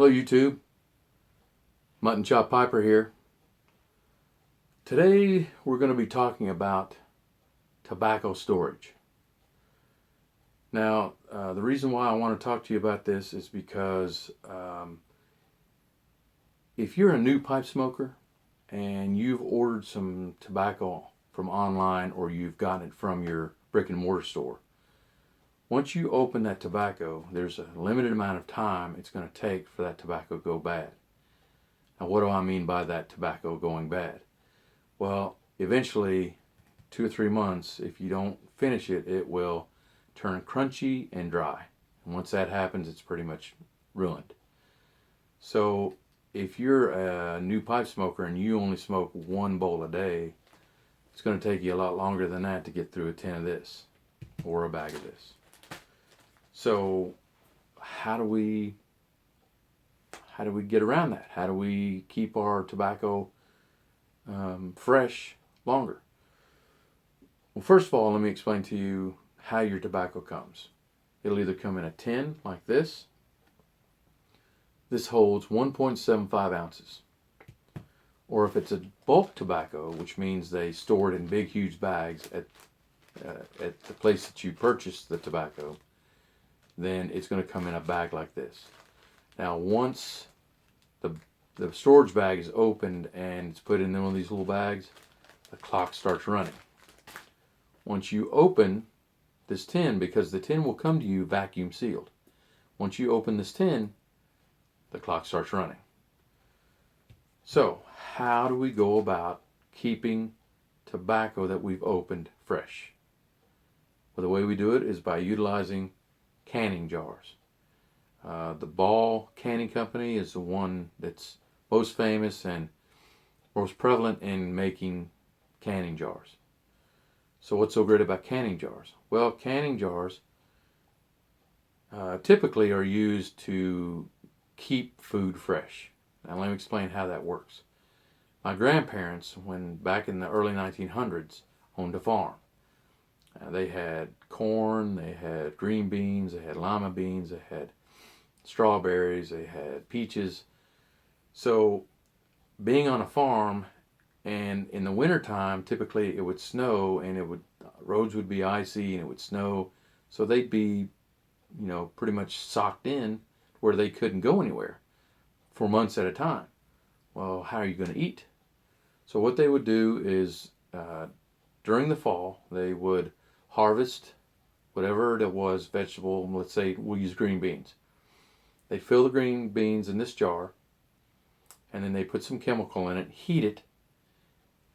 Hello YouTube, Mutton Chop Piper here. Today we're going to be talking about tobacco storage. Now the reason why I want to talk to you about this is because if you're a new pipe smoker and you've ordered some tobacco from online or you've gotten it from your brick and mortar store, once you open that tobacco, there's a limited amount of time it's going to take for that tobacco to go bad. Now, what do I mean by that tobacco going bad? Well, eventually, 2 or 3 months, if you don't finish it, it will turn crunchy and dry. And once that happens, it's pretty much ruined. So, if you're a new pipe smoker and you only smoke 1 bowl a day, it's going to take you a lot longer than that to get through a tin of this or a bag of this. So, how do we get around that? How do we keep our tobacco fresh longer? Well, first of all, let me explain to you how your tobacco comes. It'll either come in a tin like this. This holds 1.75 ounces. Or if it's a bulk tobacco, which means they store it in big, huge bags at the place that you purchased the tobacco, then it's going to come in a bag like this. Now, once the storage bag is opened and it's put in one of these little bags, the clock starts running. Once you open this tin, because the tin will come to you vacuum sealed, once you open this tin, the clock starts running. So, how do we go about keeping tobacco that we've opened fresh? Well, the way we do it is by utilizing canning jars. The Ball Canning Company is the one that's most famous and most prevalent in making canning jars. So what's so great about canning jars? Well, canning jars typically are used to keep food fresh. Now let me explain how that works. My grandparents, when back in the early 1900s, owned a farm. They had corn, they had green beans, they had lima beans, they had strawberries, they had peaches. So being on a farm, and in the wintertime, typically it would snow and roads would be icy and it would snow. So they'd be, pretty much socked in where they couldn't go anywhere for months at a time. Well, how are you going to eat? So what they would do is during the fall, they would harvest whatever it was, vegetable, let's say we'll use green beans. They fill the green beans in this jar, and then they put some chemical in it, heat it,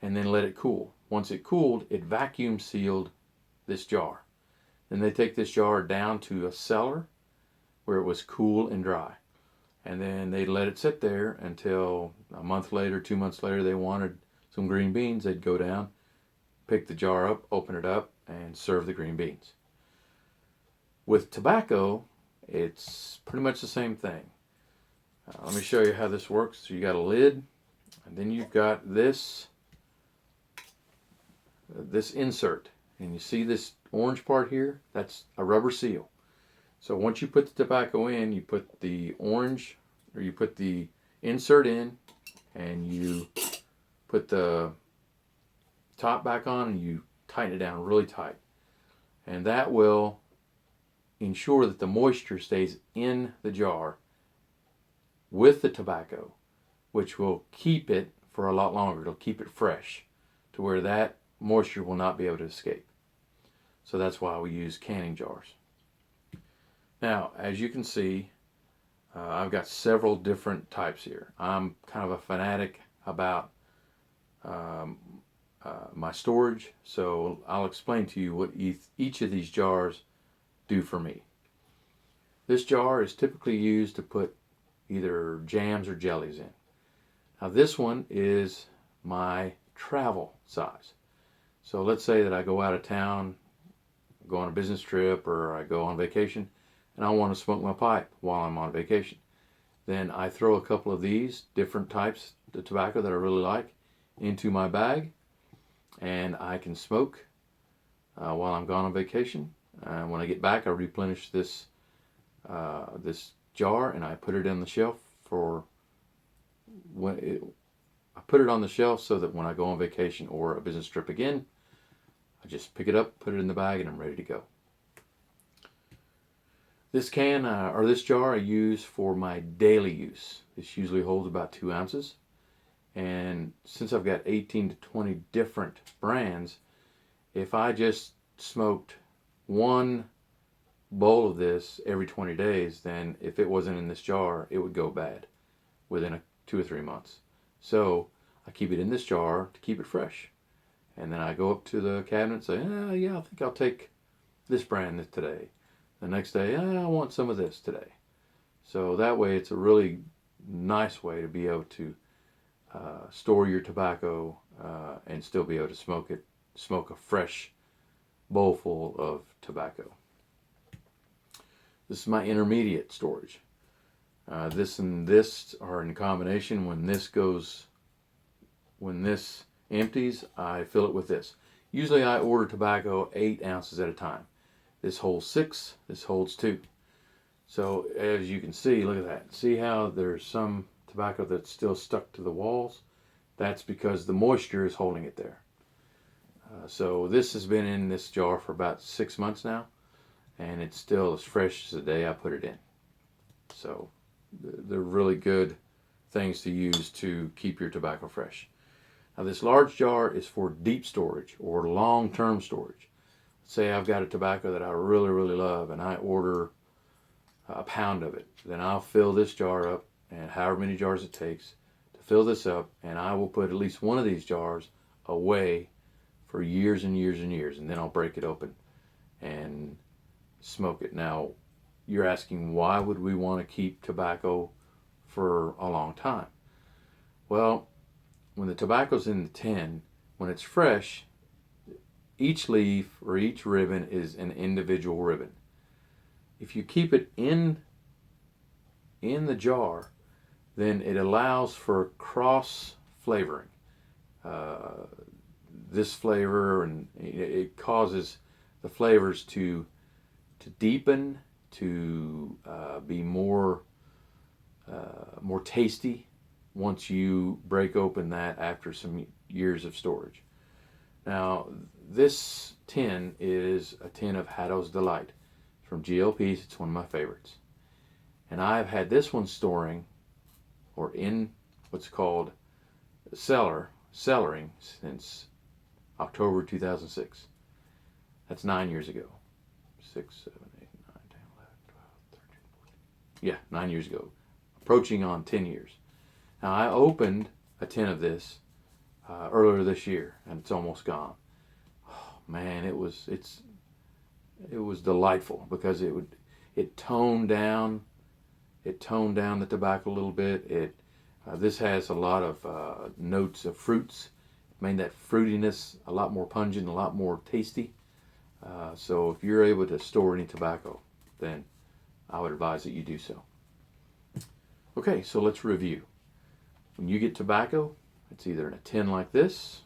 and then let it cool. Once it cooled, it vacuum sealed this jar. Then they take this jar down to a cellar where it was cool and dry. And then they let it sit there until a month later, 2 months later, they wanted some green beans. They'd go down, pick the jar up, open it up, and serve the green beans. With tobacco, it's pretty much the same thing. Let me show you how this works. So you got a lid, and then you've got this insert. And you see this orange part here? That's a rubber seal. So once you put the tobacco in, you put the insert in, and you put the top back on, and you tighten it down really tight. And that will ensure that the moisture stays in the jar with the tobacco, which will keep it for a lot longer. It'll keep it fresh to where that moisture will not be able to escape. So that's why we use canning jars. Now, as you can see, I've got several different types here. I'm kind of a fanatic about my storage, so I'll explain to you what each of these jars do for me. This jar is typically used to put either jams or jellies in. Now this one is my travel size. So let's say that I go out of town, go on a business trip, or I go on vacation, and I want to smoke my pipe while I'm on vacation. Then I throw a couple of these different types of tobacco that I really like into my bag, and I can smoke while I'm gone on vacation. When I get back, I replenish this jar and I put it on the shelf I put it on the shelf so that when I go on vacation or a business trip again, I just pick it up, put it in the bag, and I'm ready to go. This can or this jar I use for my daily use. This usually holds about 2 ounces. And since I've got 18 to 20 different brands, if I just smoked one bowl of this every 20 days, then if it wasn't in this jar, it would go bad within 2 or 3 months. So I keep it in this jar to keep it fresh. And then I go up to the cabinet and say, yeah, I think I'll take this brand today. The next day, I want some of this today. So that way it's a really nice way to be able to store your tobacco and still be able to smoke a fresh bowl full of tobacco. This is my intermediate storage. This and this are in combination. When this empties, I fill it with this. Usually I order tobacco 8 ounces at a time. This holds 6, this holds 2. So as you can see, look at that. See how there's some tobacco that's still stuck to the walls? That's because the moisture is holding it there. So this has been in this jar for about 6 months now, and it's still as fresh as the day I put it in. So they're really good things to use to keep your tobacco fresh. Now this large jar is for deep storage or long-term storage. Say I've got a tobacco that I really, really love and I order a pound of it. Then I'll fill this jar up, and however many jars it takes to fill this up, and I will put at least one of these jars away for years and years and years, and then I'll break it open and smoke it. Now, you're asking, why would we want to keep tobacco for a long time? Well, when the tobacco's in the tin, when it's fresh, each leaf or each ribbon is an individual ribbon. If you keep it in the jar, then it allows for cross flavoring. This flavor, and it causes the flavors to deepen, to be more tasty once you break open that after some years of storage. Now, this tin is a tin of Haddo's Delight from GLP's. It's one of my favorites. And I've had this one storing or in what's called cellaring since October 2006. That's 9 years ago. 6, 7, 8, 9, 10, 11, 12, 13, 14. Yeah, 9 years ago. Approaching on 10 years. Now, I opened a tin of this earlier this year, and it's almost gone. Oh, man, it was delightful because it toned down the tobacco a little bit. This has a lot of notes of fruits. Made that fruitiness a lot more pungent, a lot more tasty. So if you're able to store any tobacco, then I would advise that you do so. Okay, so let's review. When you get tobacco, it's either in a tin like this,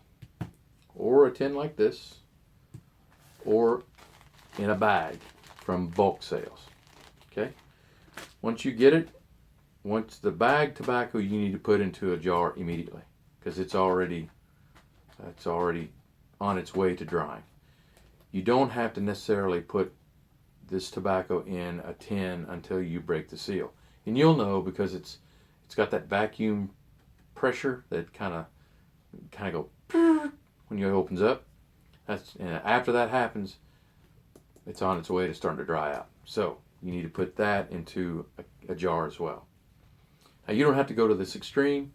or a tin like this, or in a bag from bulk sales. Okay? Once you get it, once the bag tobacco, you need to put into a jar immediately because it's already on its way to drying. You don't have to necessarily put this tobacco in a tin until you break the seal. And you'll know because it's got that vacuum pressure that kind of go when it opens up. And after that happens, it's on its way to starting to dry out. So you need to put that into a jar as well. Now you don't have to go to this extreme.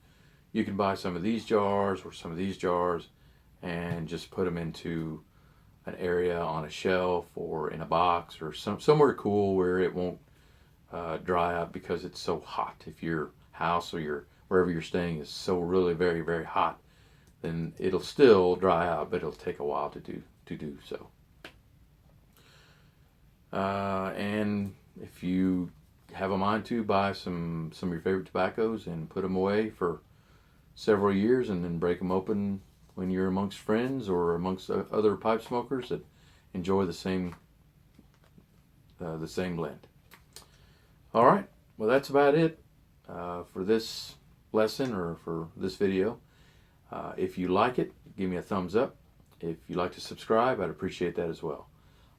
You can buy some of these jars or some of these jars and just put them into an area on a shelf or in a box or somewhere cool where it won't dry out because it's so hot. If your house or wherever you're staying is so really very, very hot, then it'll still dry out, but it'll take a while to do so. And if you have a mind to, buy some of your favorite tobaccos and put them away for several years and then break them open when you're amongst friends or amongst other pipe smokers that enjoy the same blend. All right, well that's about it for this lesson or for this video. If you like it, give me a thumbs up. If you'd like to subscribe, I'd appreciate that as well.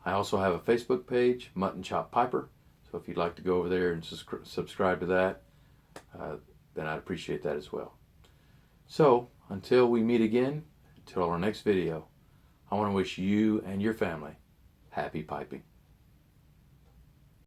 I also have a Facebook page, Mutton Chop Piper. So if you'd like to go over there and subscribe to that, then I'd appreciate that as well. So until we meet again, until our next video, I want to wish you and your family happy piping.